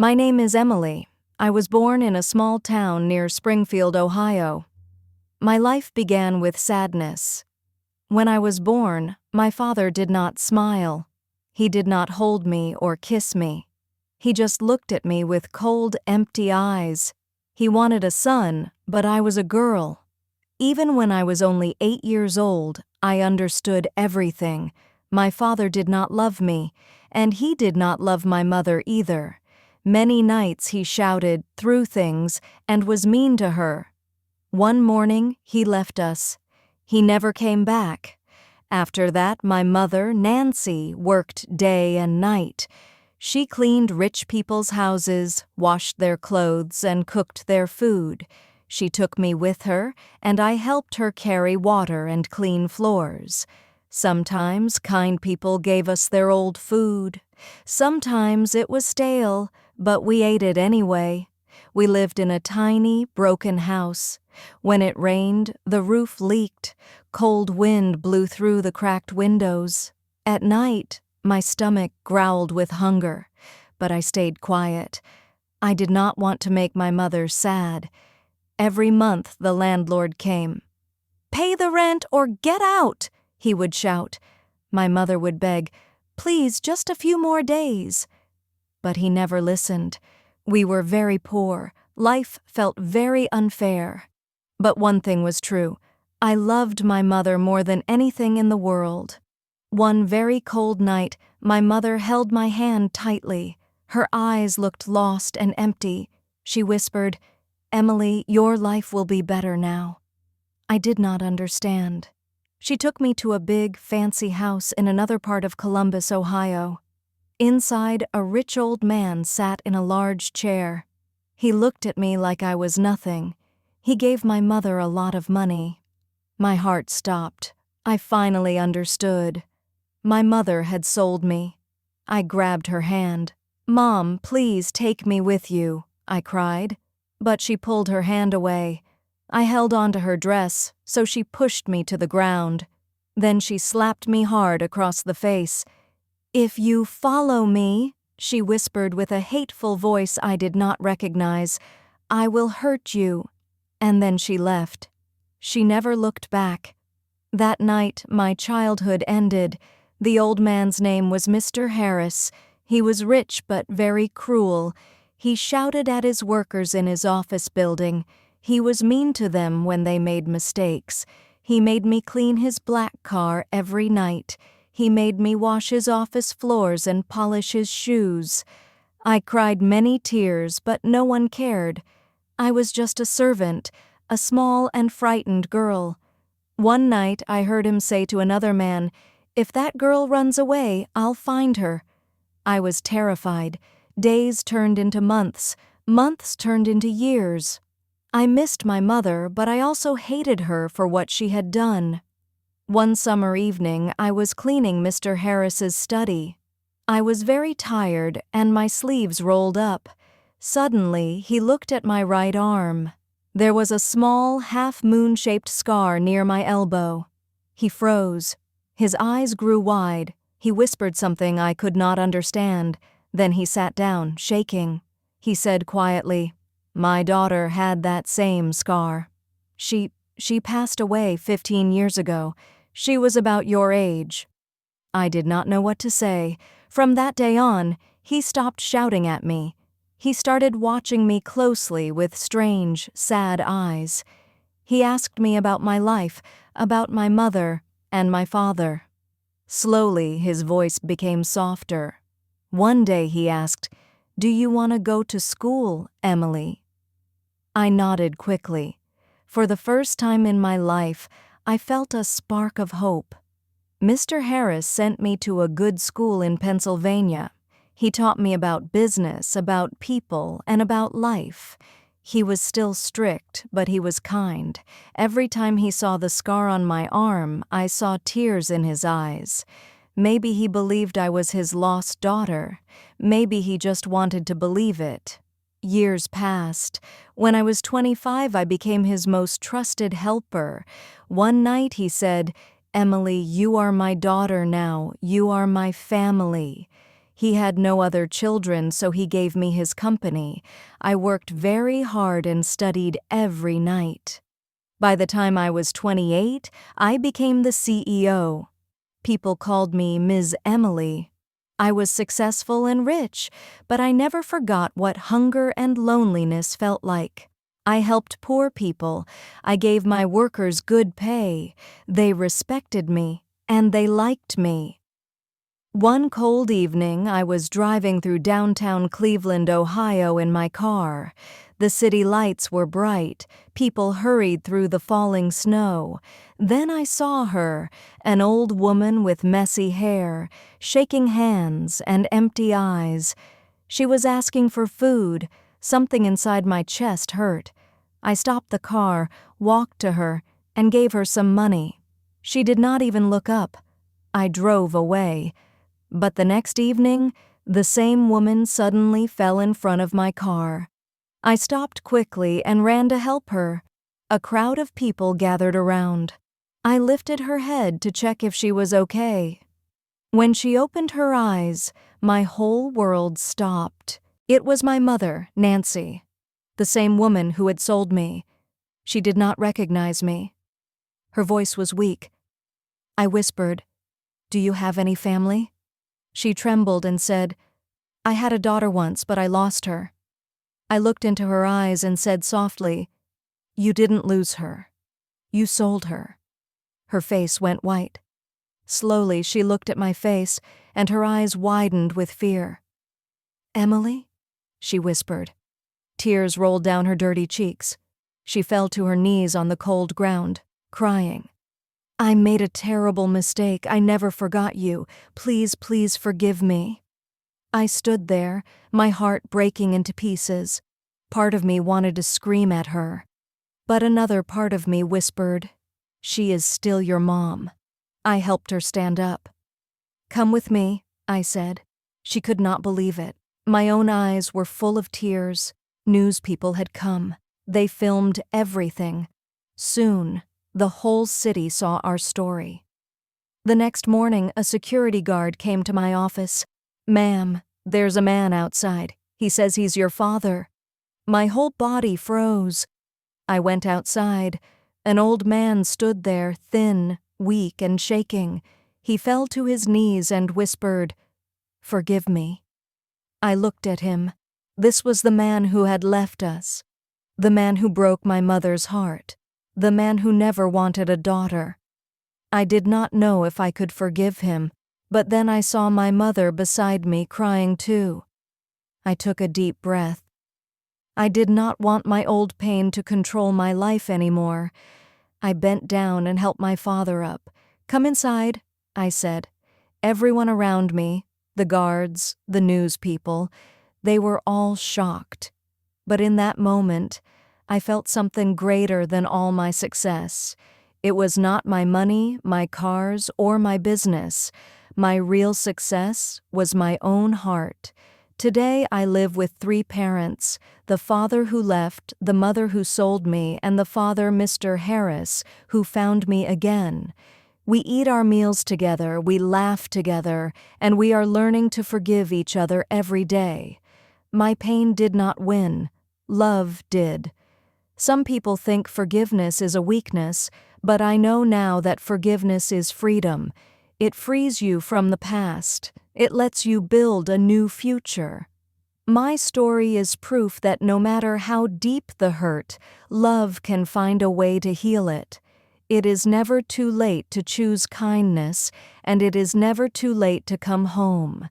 My name is Emily. I was born in a small town near Springfield, Ohio. My life began with sadness. When I was born, my father did not smile. He did not hold me or kiss me. He just looked at me with cold, empty eyes. He wanted a son, but I was a girl. Even when I was only 8 years old, I understood everything. My father did not love me, and he did not love my mother either. Many nights he shouted, threw things, and was mean to her. One morning, he left us. He never came back. After that, my mother, Nancy, worked day and night. She cleaned rich people's houses, washed their clothes, and cooked their food. She took me with her, and I helped her carry water and clean floors. Sometimes kind people gave us their old food. Sometimes it was stale, but we ate it anyway. We lived in a tiny, broken house. When it rained, the roof leaked. Cold wind blew through the cracked windows. At night, my stomach growled with hunger, but I stayed quiet. I did not want to make my mother sad. Every month the landlord came. "Pay the rent or get out!" he would shout. My mother would beg, "Please, just a few more days." But he never listened. We were very poor. Life felt very unfair. But one thing was true. I loved my mother more than anything in the world. One very cold night, my mother held my hand tightly. Her eyes looked lost and empty. She whispered, "Emily, your life will be better now." I did not understand. She took me to a big, fancy house in another part of Columbus, Ohio. Inside, a rich old man sat in a large chair. He looked at me like I was nothing. He gave my mother a lot of money. My heart stopped. I finally understood. My mother had sold me. I grabbed her hand. "Mom, please take me with you," I cried. But she pulled her hand away. I held on to her dress, so she pushed me to the ground. Then she slapped me hard across the face. "If you follow me," she whispered with a hateful voice I did not recognize, "I will hurt you." And then she left. She never looked back. That night, my childhood ended. The old man's name was Mr. Harris. He was rich but very cruel. He shouted at his workers in his office building. He was mean to them when they made mistakes. He made me clean his black car every night. He made me wash his office floors and polish his shoes. I cried many tears, but no one cared. I was just a servant, a small and frightened girl. One night I heard him say to another man, "If that girl runs away, I'll find her." I was terrified. Days turned into months. Months turned into years. I missed my mother, but I also hated her for what she had done. One summer evening, I was cleaning Mr. Harris's study. I was very tired, and my sleeves rolled up. Suddenly, he looked at my right arm. There was a small, half-moon-shaped scar near my elbow. He froze. His eyes grew wide. He whispered something I could not understand. Then he sat down, shaking. He said quietly, "My daughter had that same scar. She passed away 15 years ago. She was about your age." I did not know what to say. From that day on, he stopped shouting at me. He started watching me closely with strange, sad eyes. He asked me about my life, about my mother and my father. Slowly, his voice became softer. One day he asked, "Do you want to go to school, Emily?" I nodded quickly. For the first time in my life, I felt a spark of hope. Mr. Harris sent me to a good school in Pennsylvania. He taught me about business, about people, and about life. He was still strict, but he was kind. Every time he saw the scar on my arm, I saw tears in his eyes. Maybe he believed I was his lost daughter. Maybe he just wanted to believe it. Years passed. When I was 25, I became his most trusted helper. One night he said, "Emily, you are my daughter now. You are my family." He had no other children, so he gave me his company. I worked very hard and studied every night. By the time I was 28, I became the CEO. People called me Ms. Emily. I was successful and rich, but I never forgot what hunger and loneliness felt like. I helped poor people. I gave my workers good pay. They respected me, and they liked me. One cold evening, I was driving through downtown Cleveland, Ohio in my car. The city lights were bright. People hurried through the falling snow. Then I saw her, an old woman with messy hair, shaking hands and empty eyes. She was asking for food. Something inside my chest hurt. I stopped the car, walked to her, and gave her some money. She did not even look up. I drove away. But the next evening, the same woman suddenly fell in front of my car. I stopped quickly and ran to help her. A crowd of people gathered around. I lifted her head to check if she was okay. When she opened her eyes, my whole world stopped. It was my mother, Nancy, the same woman who had sold me. She did not recognize me. Her voice was weak. I whispered, "Do you have any family?" She trembled and said, "I had a daughter once, but I lost her." I looked into her eyes and said softly, "You didn't lose her. You sold her." Her face went white. Slowly, she looked at my face, and her eyes widened with fear. "Emily?" she whispered. Tears rolled down her dirty cheeks. She fell to her knees on the cold ground, crying. "I made a terrible mistake. I never forgot you. Please, please forgive me." I stood there, my heart breaking into pieces. Part of me wanted to scream at her. But another part of me whispered, "She is still your mom." I helped her stand up. "Come with me," I said. She could not believe it. My own eyes were full of tears. News people had come. They filmed everything. Soon, the whole city saw our story. The next morning, a security guard came to my office. "Ma'am, there's a man outside. He says he's your father." My whole body froze. I went outside. An old man stood there, thin, weak, and shaking. He fell to his knees and whispered, "Forgive me." I looked at him. This was the man who had left us. The man who broke my mother's heart. The man who never wanted a daughter. I did not know if I could forgive him, but then I saw my mother beside me crying too. I took a deep breath. I did not want my old pain to control my life anymore. I bent down and helped my father up. "Come inside," I said. Everyone around me, the guards, the news people, they were all shocked. But in that moment, I felt something greater than all my success. It was not my money, my cars, or my business. My real success was my own heart. Today I live with 3 parents, the father who left, the mother who sold me, and the father, Mr. Harris, who found me again. We eat our meals together, we laugh together, and we are learning to forgive each other every day. My pain did not win. Love did. Some people think forgiveness is a weakness, but I know now that forgiveness is freedom. It frees you from the past. It lets you build a new future. My story is proof that no matter how deep the hurt, love can find a way to heal it. It is never too late to choose kindness, and it is never too late to come home.